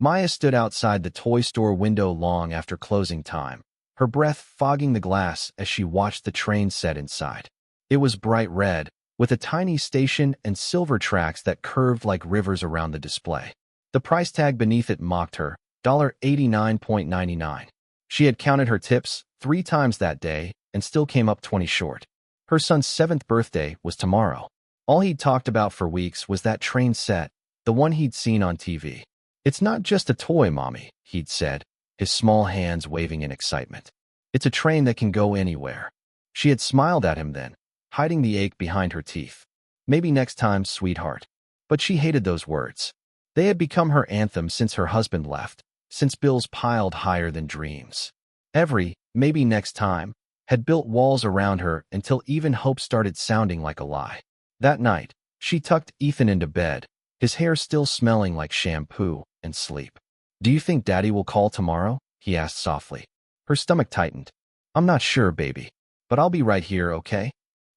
Maya stood outside the toy store window long after closing time, her breath fogging the glass as she watched the train set inside. It was bright red, with a tiny station and silver tracks that curved like rivers around the display. The price tag beneath it mocked her, $89.99. She had counted her tips 3 times that day and still came up 20 short. Her son's 7th birthday was tomorrow. All he'd talked about for weeks was that train set, the one he'd seen on TV. "It's not just a toy, Mommy," he'd said, his small hands waving in excitement. "It's a train that can go anywhere." She had smiled at him then, hiding the ache behind her teeth. "Maybe next time, sweetheart." But she hated those words. They had become her anthem since her husband left, since bills piled higher than dreams. Every "maybe next time" had built walls around her until even hope started sounding like a lie. That night, she tucked Ethan into bed, his hair still smelling like shampoo and sleep. "Do you think Daddy will call tomorrow?" he asked softly. Her stomach tightened. "I'm not sure, baby, but I'll be right here, okay?"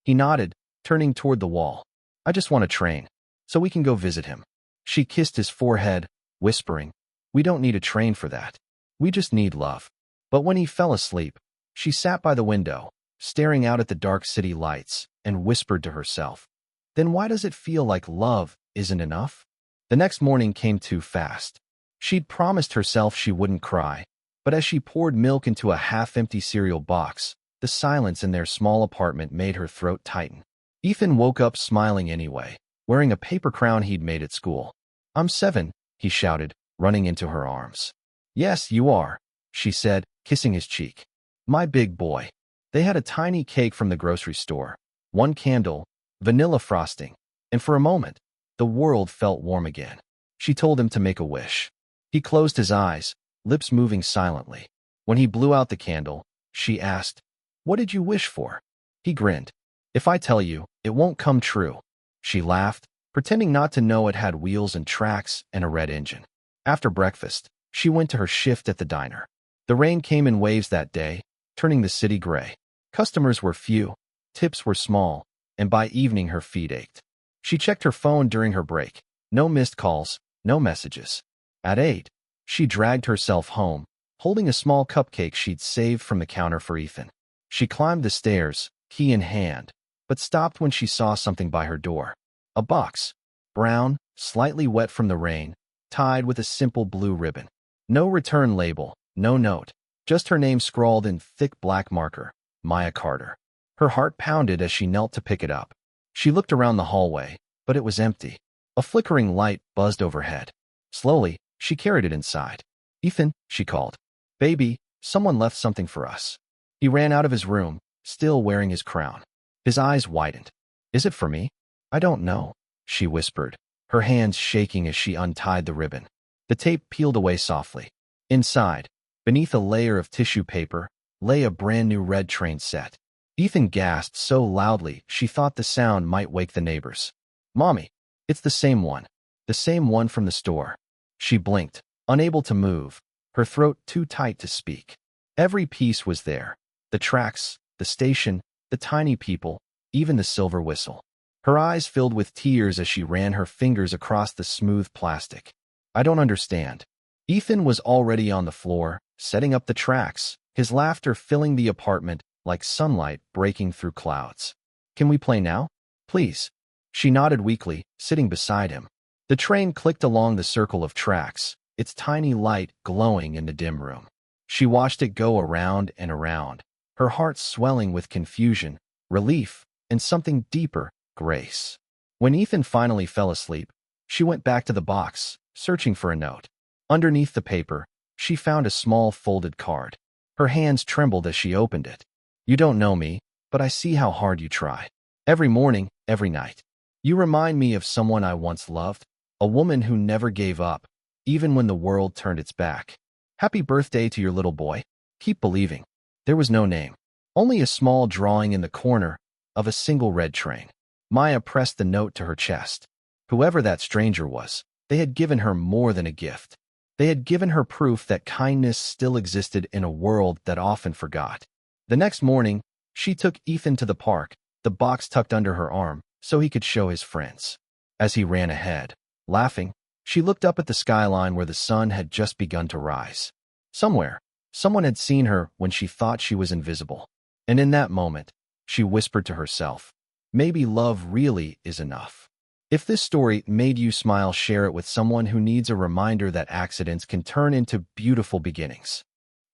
He nodded, turning toward the wall. "I just want a train, so we can go visit him." She kissed his forehead, whispering, "We don't need a train for that. We just need love." But when he fell asleep, she sat by the window, staring out at the dark city lights, and whispered to herself, "Then why does it feel like love isn't enough?" The next morning came too fast. She'd promised herself she wouldn't cry, but as she poured milk into a half-empty cereal box, the silence in their small apartment made her throat tighten. Ethan woke up smiling anyway, wearing a paper crown he'd made at school. "I'm 7, he shouted, running into her arms. "Yes, you are," she said, kissing his cheek. "My big boy." They had a tiny cake from the grocery store, 1 candle, vanilla frosting, and for a moment, the world felt warm again. She told him to make a wish. He closed his eyes, lips moving silently. When he blew out the candle, she asked, "What did you wish for?" He grinned. "If I tell you, it won't come true." She laughed, pretending not to know it had wheels and tracks and a red engine. After breakfast, she went to her shift at the diner. The rain came in waves that day, turning the city gray. Customers were few, tips were small, and by evening her feet ached. She checked her phone during her break. No missed calls, no messages. At 8, she dragged herself home, holding a small cupcake she'd saved from the counter for Ethan. She climbed the stairs, key in hand, but stopped when she saw something by her door. A box, brown, slightly wet from the rain, tied with a simple blue ribbon. No return label, no note, just her name scrawled in thick black marker, Maya Carter. Her heart pounded as she knelt to pick it up. She looked around the hallway, but it was empty. A flickering light buzzed overhead. Slowly, she carried it inside. "Ethan," she called. "Baby, someone left something for us." He ran out of his room, still wearing his crown. His eyes widened. "Is it for me?" "I don't know," she whispered, her hands shaking as she untied the ribbon. The tape peeled away softly. Inside, beneath a layer of tissue paper, lay a brand-new red train set. Ethan gasped so loudly she thought the sound might wake the neighbors. "Mommy, it's the same one. The same one from the store." She blinked, unable to move, her throat too tight to speak. Every piece was there. The tracks, the station, the tiny people, even the silver whistle. Her eyes filled with tears as she ran her fingers across the smooth plastic. "I don't understand." Ethan was already on the floor, setting up the tracks, his laughter filling the apartment like sunlight breaking through clouds. "Can we play now? Please." She nodded weakly, sitting beside him. The train clicked along the circle of tracks, its tiny light glowing in the dim room. She watched it go around and around, her heart swelling with confusion, relief, and something deeper, grace. When Ethan finally fell asleep, she went back to the box, searching for a note. Underneath the paper, she found a small folded card. Her hands trembled as she opened it. "You don't know me, but I see how hard you try. Every morning, every night. You remind me of someone I once loved, a woman who never gave up, even when the world turned its back. Happy birthday to your little boy. Keep believing." There was no name, only a small drawing in the corner of a single red train. Maya pressed the note to her chest. Whoever that stranger was, they had given her more than a gift. They had given her proof that kindness still existed in a world that often forgot. The next morning, she took Ethan to the park, the box tucked under her arm, so he could show his friends. As he ran ahead, laughing, She looked up at the skyline where the sun had just begun to rise. Somewhere, someone had seen her when she thought she was invisible. And in that moment, she whispered to herself, maybe love really is enough. If this story made you smile, share it with someone who needs a reminder that accidents can turn into beautiful beginnings.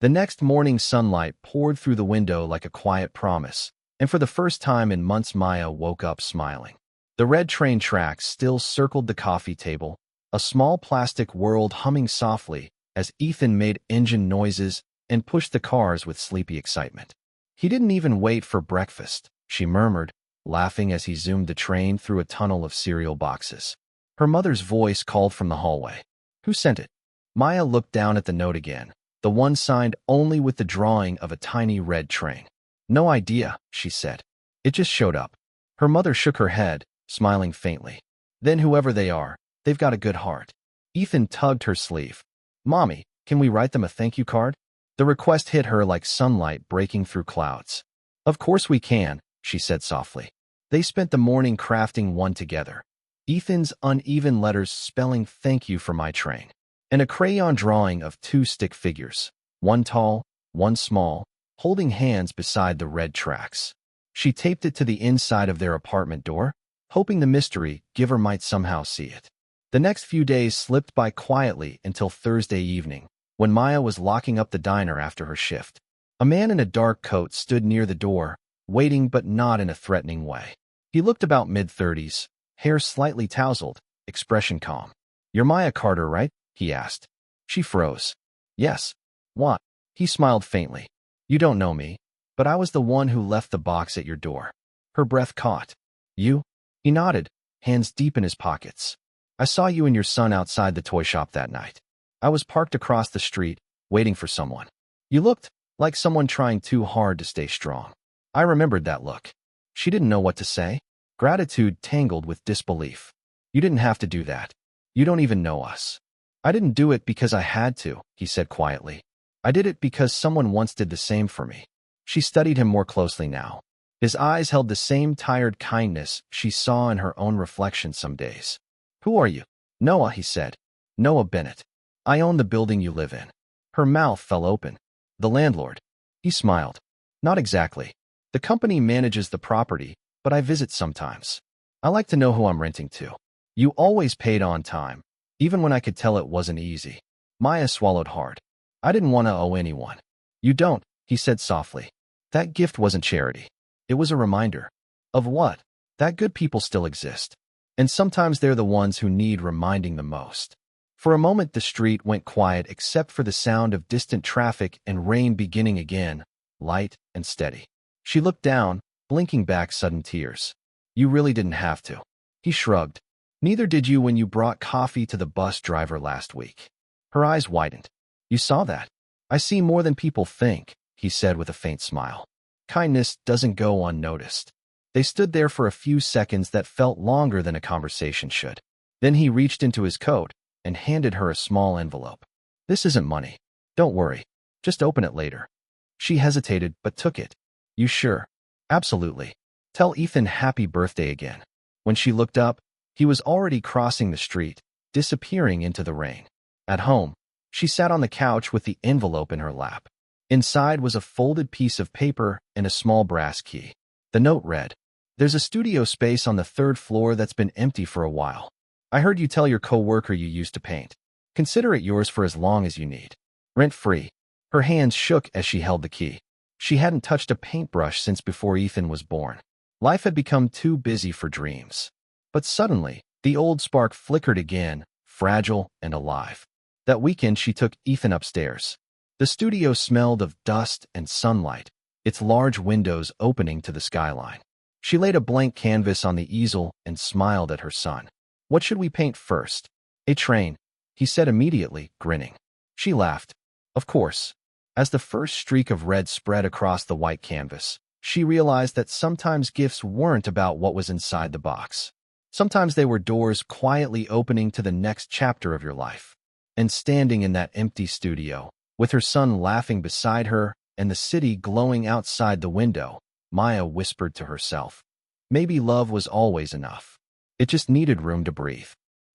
The next morning, sunlight poured through the window like a quiet promise, and for the first time in months, Maya woke up smiling. The red train tracks still circled the coffee table, a small plastic world humming softly as Ethan made engine noises and pushed the cars with sleepy excitement. He didn't even wait for breakfast, she murmured, laughing as he zoomed the train through a tunnel of cereal boxes. Her mother's voice called from the hallway. Who sent it? Maya looked down at the note again, the one signed only with the drawing of a tiny red train. No idea, she said. It just showed up. Her mother shook her head, smiling faintly. Then whoever they are, they've got a good heart. Ethan tugged her sleeve. Mommy, can we write them a thank you card? The request hit her like sunlight breaking through clouds. Of course we can, she said softly. They spent the morning crafting one together. Ethan's uneven letters spelling thank you for my train, and a crayon drawing of two stick figures, one tall, one small, holding hands beside the red tracks. She taped it to the inside of their apartment door, hoping the mystery giver might somehow see it. The next few days slipped by quietly until Thursday evening, when Maya was locking up the diner after her shift. A man in a dark coat stood near the door, waiting but not in a threatening way. He looked about mid-30s, hair slightly tousled, expression calm. You're Maya Carter, right? He asked. She froze. Yes. What? He smiled faintly. You don't know me, but I was the one who left the box at your door. Her breath caught. You? He nodded, hands deep in his pockets. I saw you and your son outside the toy shop that night. I was parked across the street, waiting for someone. You looked like someone trying too hard to stay strong. I remembered that look. She didn't know what to say. Gratitude tangled with disbelief. You didn't have to do that. You don't even know us. I didn't do it because I had to, he said quietly. I did it because someone once did the same for me. She studied him more closely now. His eyes held the same tired kindness she saw in her own reflection some days. Who are you? Noah, he said. Noah Bennett. I own the building you live in. Her mouth fell open. The landlord. He smiled. Not exactly. The company manages the property, but I visit sometimes. I like to know who I'm renting to. You always paid on time, even when I could tell it wasn't easy. Maya swallowed hard. I didn't want to owe anyone. You don't, he said softly. That gift wasn't charity. It was a reminder. Of what? That good people still exist. And sometimes they're the ones who need reminding the most. For a moment the street went quiet except for the sound of distant traffic and rain beginning again, light and steady. She looked down, blinking back sudden tears. You really didn't have to. He shrugged. Neither did you when you brought coffee to the bus driver last week. Her eyes widened. You saw that. I see more than people think, he said with a faint smile. Kindness doesn't go unnoticed. They stood there for a few seconds that felt longer than a conversation should. Then he reached into his coat and handed her a small envelope. This isn't money. Don't worry. Just open it later. She hesitated but took it. You sure? Absolutely. Tell Ethan happy birthday again. When she looked up, he was already crossing the street, disappearing into the rain. At home, she sat on the couch with the envelope in her lap. Inside was a folded piece of paper and a small brass key. The note read, There's a studio space on the 3rd floor that's been empty for a while. I heard you tell your co-worker you used to paint. Consider it yours for as long as you need. Rent-free. Her hands shook as she held the key. She hadn't touched a paintbrush since before Ethan was born. Life had become too busy for dreams. But suddenly, the old spark flickered again, fragile and alive. That weekend she took Ethan upstairs. The studio smelled of dust and sunlight, its large windows opening to the skyline. She laid a blank canvas on the easel and smiled at her son. What should we paint first? A train, he said immediately, grinning. She laughed. Of course. As the first streak of red spread across the white canvas, she realized that sometimes gifts weren't about what was inside the box. Sometimes they were doors quietly opening to the next chapter of your life. And standing in that empty studio, with her son laughing beside her and the city glowing outside the window, Maya whispered to herself, maybe love was always enough. It just needed room to breathe.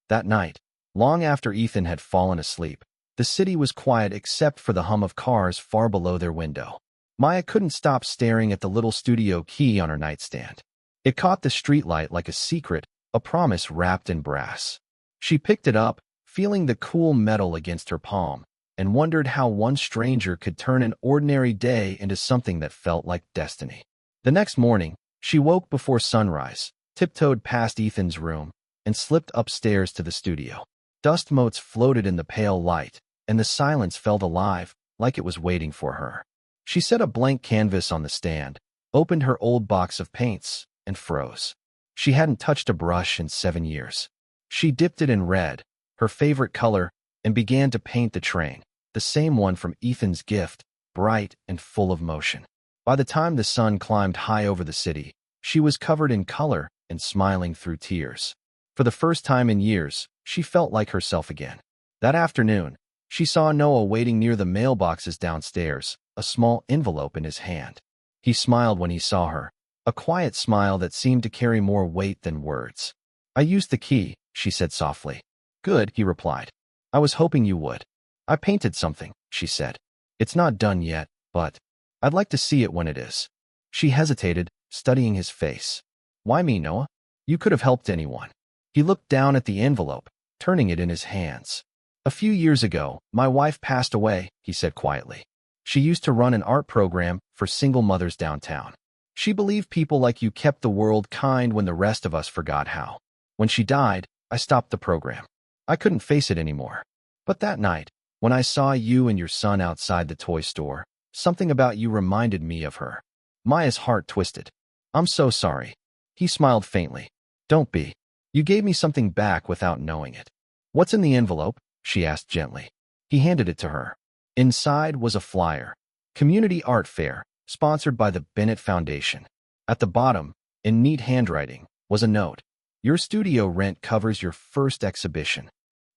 That night, Long after Ethan had fallen asleep, the city was quiet except for the hum of cars far below their window. Maya couldn't stop staring at the little studio key on her nightstand. It caught the streetlight like a secret, a promise wrapped in brass. She picked it up, feeling the cool metal against her palm, and wondered how one stranger could turn an ordinary day into something that felt like destiny. The next morning, she woke before sunrise, tiptoed past Ethan's room, and slipped upstairs to the studio. Dust motes floated in the pale light, and the silence felt alive, like it was waiting for her. She set a blank canvas on the stand, opened her old box of paints, and froze. She hadn't touched a brush in 7 years. She dipped it in red, her favorite color, and began to paint the train, the same one from Ethan's gift, bright and full of motion. By the time the sun climbed high over the city, she was covered in color and smiling through tears. For the first time in years, she felt like herself again. That afternoon, she saw Noah waiting near the mailboxes downstairs, a small envelope in his hand. He smiled when he saw her, a quiet smile that seemed to carry more weight than words. "I used the key," she said softly. "Good," he replied. "I was hoping you would." "I painted something," she said. "It's not done yet, but I'd like to see it when it is." She hesitated, studying his face. "Why me, Noah? You could have helped anyone." He looked down at the envelope, turning it in his hands. "A few years ago, my wife passed away," he said quietly. "She used to run an art program for single mothers downtown. She believed people like you kept the world kind when the rest of us forgot how. When she died, I stopped the program. I couldn't face it anymore. But that night, when I saw you and your son outside the toy store, something about you reminded me of her." Maya's heart twisted. "I'm so sorry." He smiled faintly. "Don't be. You gave me something back without knowing it." "What's in the envelope?" she asked gently. He handed it to her. Inside was a flyer. Community Art Fair, sponsored by the Bennett Foundation. At the bottom, in neat handwriting, was a note. "Your studio rent covers your first exhibition."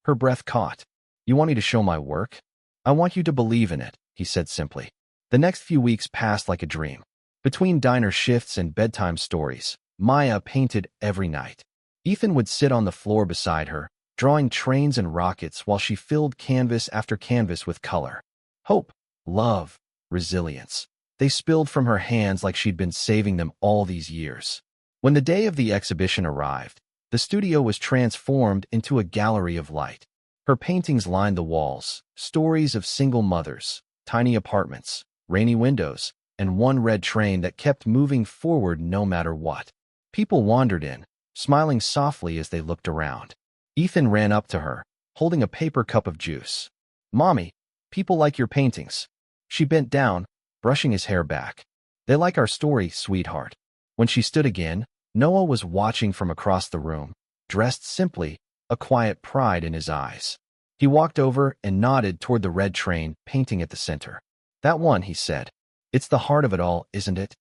Her breath caught. "You want me to show my work?" "I want you to believe in it," he said simply. The next few weeks passed like a dream. Between diner shifts and bedtime stories, Maya painted every night. Ethan would sit on the floor beside her, drawing trains and rockets while she filled canvas after canvas with color. Hope, love, resilience. They spilled from her hands like she'd been saving them all these years. When the day of the exhibition arrived, the studio was transformed into a gallery of light. Her paintings lined the walls, stories of single mothers, tiny apartments, rainy windows, and one red train that kept moving forward no matter what. People wandered in, smiling softly as they looked around. Ethan ran up to her, holding a paper cup of juice. "Mommy, people like your paintings." She bent down, brushing his hair back. "They like our story, sweetheart." When she stood again, Noah was watching from across the room, dressed simply, a quiet pride in his eyes. He walked over and nodded toward the red train, painting at the center. "That one," he said. "It's the heart of it all, isn't it?"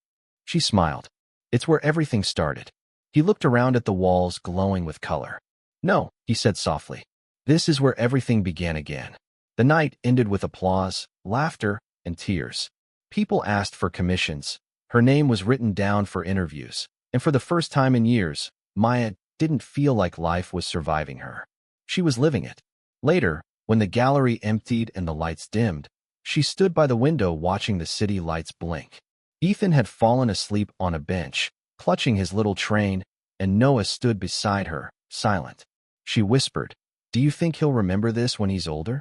She smiled. "It's where everything started." He looked around at the walls glowing with color. "No," he said softly. "This is where everything began again." The night ended with applause, laughter, and tears. People asked for commissions. Her name was written down for interviews. And for the first time in years, Maya didn't feel like life was surviving her. She was living it. Later, when the gallery emptied and the lights dimmed, she stood by the window watching the city lights blink. Ethan had fallen asleep on a bench, clutching his little train, and Noah stood beside her, silent. She whispered, "Do you think he'll remember this when he's older?"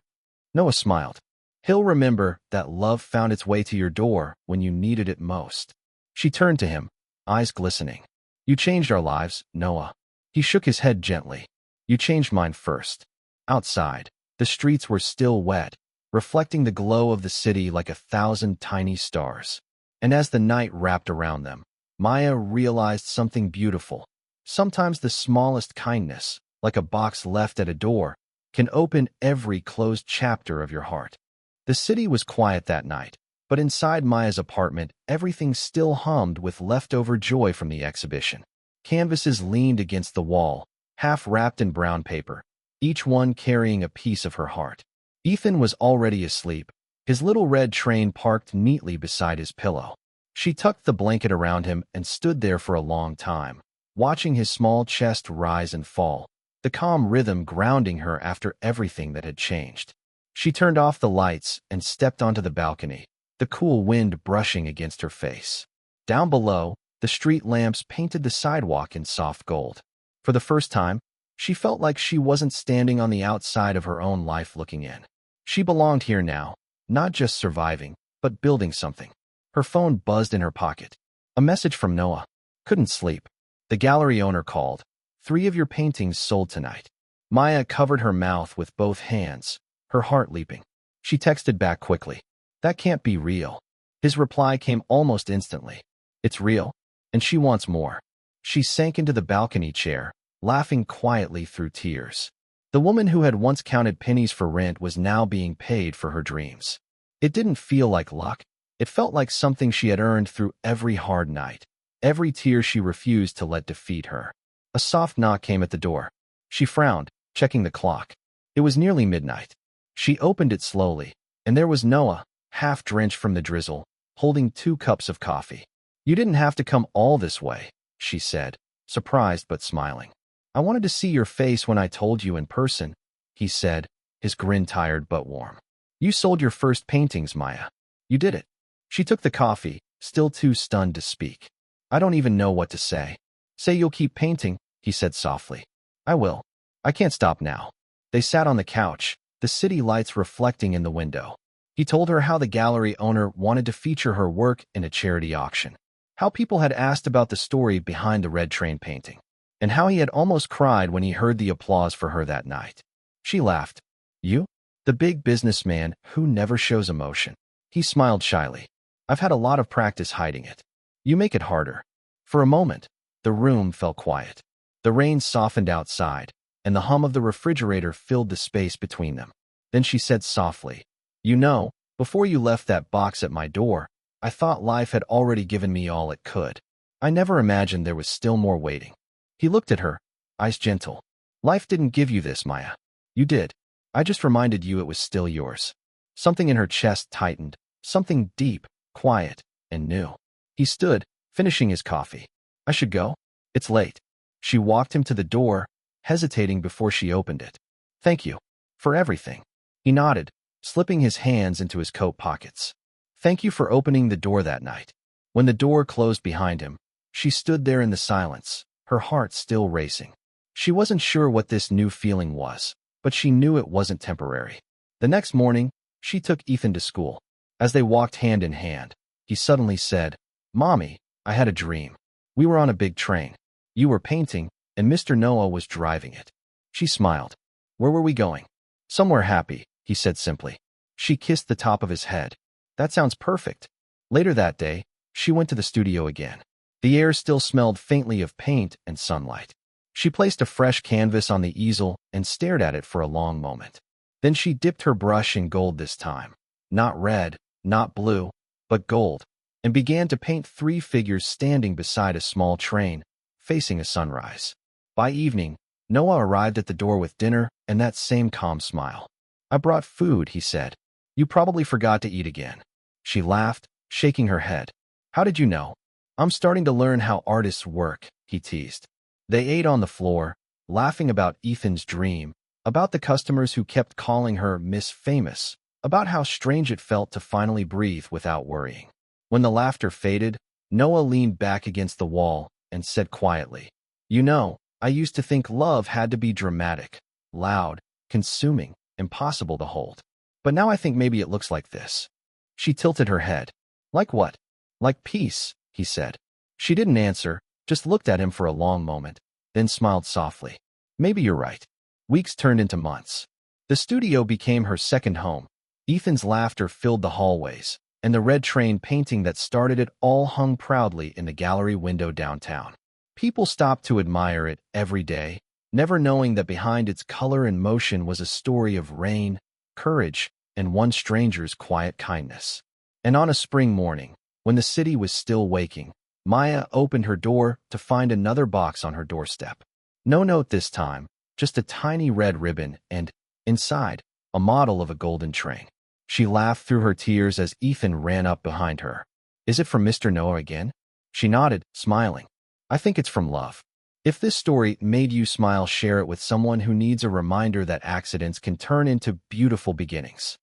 Noah smiled. "He'll remember that love found its way to your door when you needed it most." She turned to him, eyes glistening. "You changed our lives, Noah." He shook his head gently. "You changed mine first." Outside, the streets were still wet, reflecting the glow of the city like 1,000 tiny stars. And as the night wrapped around them, Maya realized something beautiful. Sometimes the smallest kindness, like a box left at a door, can open every closed chapter of your heart. The city was quiet that night, but inside Maya's apartment, everything still hummed with leftover joy from the exhibition. Canvases leaned against the wall, half wrapped in brown paper, each one carrying a piece of her heart. Ethan was already asleep, his little red train parked neatly beside his pillow. She tucked the blanket around him and stood there for a long time, watching his small chest rise and fall. the calm rhythm grounding her after everything that had changed. She turned off the lights and stepped onto the balcony, the cool wind brushing against her face. Down below, the street lamps painted the sidewalk in soft gold. For the first time, she felt like she wasn't standing on the outside of her own life looking in. She belonged here now, not just surviving, but building something. Her phone buzzed in her pocket. A message from Noah. Couldn't sleep. The gallery owner called. 3 of your paintings sold tonight. Maya covered her mouth with both hands, her heart leaping. She texted back quickly. That can't be real. His reply came almost instantly. It's real, and she wants more. She sank into the balcony chair, laughing quietly through tears. The woman who had once counted pennies for rent was now being paid for her dreams. It didn't feel like luck. It felt like something she had earned through every hard night, every tear she refused to let defeat her. A soft knock came at the door. She frowned, checking the clock. It was nearly midnight. She opened it slowly, and there was Noah, half drenched from the drizzle, holding 2 cups of coffee. You didn't have to come all this way, she said, surprised but smiling. I wanted to see your face when I told you in person, he said, his grin tired but warm. You sold your first paintings, Maya. You did it. She took the coffee, still too stunned to speak. I don't even know what to say. Say you'll keep painting, he said softly. I will. I can't stop now. They sat on the couch, the city lights reflecting in the window. He told her how the gallery owner wanted to feature her work in a charity auction, how people had asked about the story behind the red train painting, and how he had almost cried when he heard the applause for her that night. She laughed. You? The big businessman who never shows emotion. He smiled shyly. I've had a lot of practice hiding it. You make it harder. For a moment, the room fell quiet. The rain softened outside, and the hum of the refrigerator filled the space between them. Then she said softly, You know, before you left that box at my door, I thought life had already given me all it could. I never imagined there was still more waiting. He looked at her, eyes gentle. Life didn't give you this, Maya. You did. I just reminded you it was still yours. Something in her chest tightened, something deep, quiet, and new. He stood, finishing his coffee. I should go? It's late. She walked him to the door, hesitating before she opened it. Thank you. For everything. He nodded, slipping his hands into his coat pockets. Thank you for opening the door that night. When the door closed behind him, she stood there in the silence, her heart still racing. She wasn't sure what this new feeling was, but she knew it wasn't temporary. The next morning, she took Ethan to school. As they walked hand in hand, he suddenly said, Mommy, I had a dream. We were on a big train. You were painting, and Mr. Noah was driving it. She smiled. Where were we going? Somewhere happy, he said simply. She kissed the top of his head. That sounds perfect. Later that day, she went to the studio again. The air still smelled faintly of paint and sunlight. She placed a fresh canvas on the easel and stared at it for a long moment. Then she dipped her brush in gold this time. Not red, not blue, but gold, and began to paint 3 figures standing beside a small train, facing a sunrise. By evening, Noah arrived at the door with dinner and that same calm smile. I brought food, he said. You probably forgot to eat again. She laughed, shaking her head. How did you know? I'm starting to learn how artists work, he teased. They ate on the floor, laughing about Ethan's dream, about the customers who kept calling her Miss Famous, about how strange it felt to finally breathe without worrying. When the laughter faded, Noah leaned back against the wall and said quietly, You know, I used to think love had to be dramatic, loud, consuming, impossible to hold. But now I think maybe it looks like this. She tilted her head. Like what? Like peace, he said. She didn't answer, just looked at him for a long moment, then smiled softly. Maybe you're right. Weeks turned into months. The studio became her second home. Ethan's laughter filled the hallways, and the red train painting that started it all hung proudly in the gallery window downtown. People stopped to admire it every day, never knowing that behind its color and motion was a story of rain, courage, and one stranger's quiet kindness. And on a spring morning, when the city was still waking, Maya opened her door to find another box on her doorstep. No note this time, just a tiny red ribbon and, inside, a model of a golden train. She laughed through her tears as Ethan ran up behind her. Is it from Mr. Noah again? She nodded, smiling. I think it's from love. If this story made you smile, share it with someone who needs a reminder that accidents can turn into beautiful beginnings.